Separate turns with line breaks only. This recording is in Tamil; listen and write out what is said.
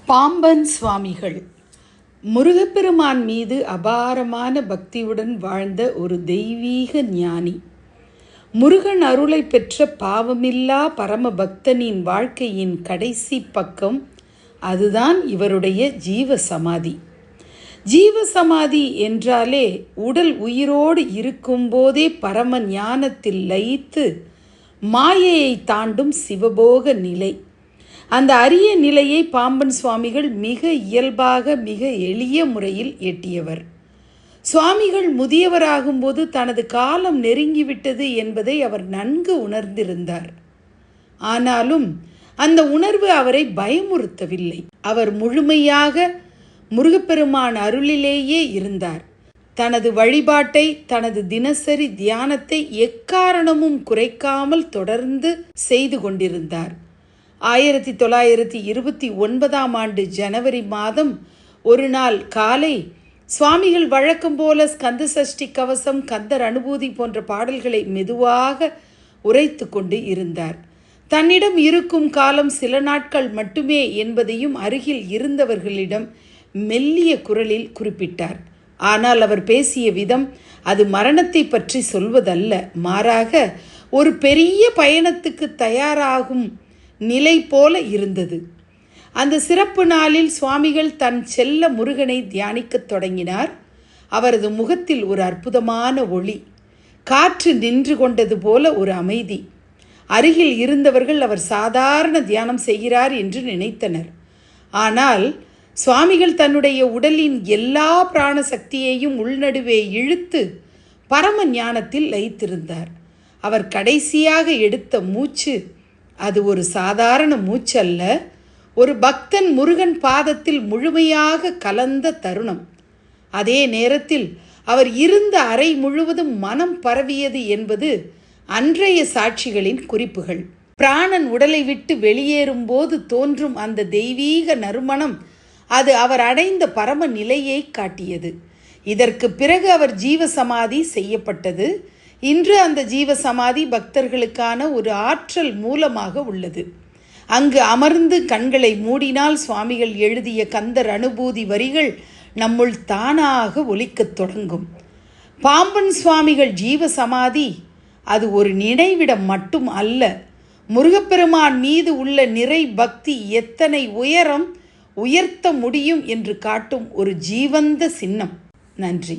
பாம்பன் சுவாமிகள் முருகப்பெருமான் மீது அபாரமான பக்தியுடன் வாழ்ந்த ஒரு தெய்வீக ஞானி. முருகன் அருளை பெற்ற பாவமில்லா பரம பக்தனின் வாழ்க்கையின் கடைசி பக்கம் அதுதான் இவருடைய ஜீவசமாதி. ஜீவசமாதி என்றாலே உடல் உயிரோடு இருக்கும்போதே பரம ஞானத்தில் லயித்து மாயையை தாண்டும் சிவபோக நிலை. அந்த அரிய நிலையை பாம்பன் சுவாமிகள் மிக இயல்பாக மிக எளிய முறையில் எட்டியவர். சுவாமிகள் முதியவராகும்போது தனது காலம் நெருங்கிவிட்டது என்பதை அவர் நன்கு உணர்ந்திருந்தார். ஆனாலும் அந்த உணர்வு அவரை பயமுறுத்தவில்லை. அவர் முழுமையாக முருகப்பெருமான் அருளிலேயே இருந்தார். தனது வழிபாட்டை, தனது தினசரி தியானத்தை எக்காரணமும் குறைக்காமல் தொடர்ந்து செய்து கொண்டிருந்தார். 1929 ஜனவரி மாதம் ஒரு நாள் காலை சுவாமிகள் வழக்கம் போல ஸ்கந்த சஷ்டி கவசம், கந்தர் அனுபூதி போன்ற பாடல்களை மெதுவாக உரைத்து கொண்டு இருந்தார். தன்னிடம் இருக்கும் காலம் சில நாட்கள் மட்டுமே என்பதையும் அருகில் இருந்தவர்களிடம் மெல்லிய குரலில் குறிப்பிட்டார். ஆனால் அவர் பேசிய விதம் அது மரணத்தை பற்றி சொல்வதல்ல, மாறாக ஒரு பெரிய பயணத்துக்கு தயாராகும் நிலை போல இருந்தது. அந்த சிறப்பு நாளில் சுவாமிகள் தன் செல்ல முருகனை தியானிக்கத் தொடங்கினார். அவரது முகத்தில் ஒரு அற்புதமான ஒளி, காற்று நின்று கொண்டது போல ஒரு அமைதி. அருகில் இருந்தவர்கள் அவர் சாதாரண தியானம் செய்கிறார் என்று நினைத்தனர். ஆனால் சுவாமிகள் தன்னுடைய உடலின் எல்லா பிராண சக்தியையும் உள்நடுவே இழுத்து பரம ஞானத்தில் லயித்திருந்தார். அவர் கடைசியாக எடுத்த மூச்சு அது ஒரு சாதாரண மூச்சல்ல, ஒரு பக்தன் முருகன் பாதத்தில் முழுமையாக கலந்த தருணம். அதே நேரத்தில் அவர் இருந்த அறை முழுவதும் மனம் பரவியது என்பது அன்றைய சாட்சிகளின் குறிப்புகள். பிராணன் உடலை விட்டு வெளியேறும் போது தோன்றும் அந்த தெய்வீக நறுமணம் அது அவர் அடைந்த பரம நிலையை காட்டியது. இதற்கு பிறகு அவர் ஜீவசமாதி செய்யப்பட்டது. இன்று அந்த ஜீவசமாதி பக்தர்களுக்கான ஒரு ஆற்றல் மூலமாக உள்ளது. அங்கு அமர்ந்து கண்களை மூடினால் சுவாமிகள் எழுதிய கந்தர் அனுபூதி வரிகள் நம்முள் தானாக ஒலிக்கத் தொடங்கும். பாம்பன் சுவாமிகள் ஜீவசமாதி அது ஒரு நினைவிடம் மட்டும் அல்ல, முருகப்பெருமான் மீது உள்ள நிறை பக்தி எத்தனை உயர்த்த முடியும் என்று காட்டும் ஒரு ஜீவந்த சின்னம். நன்றி.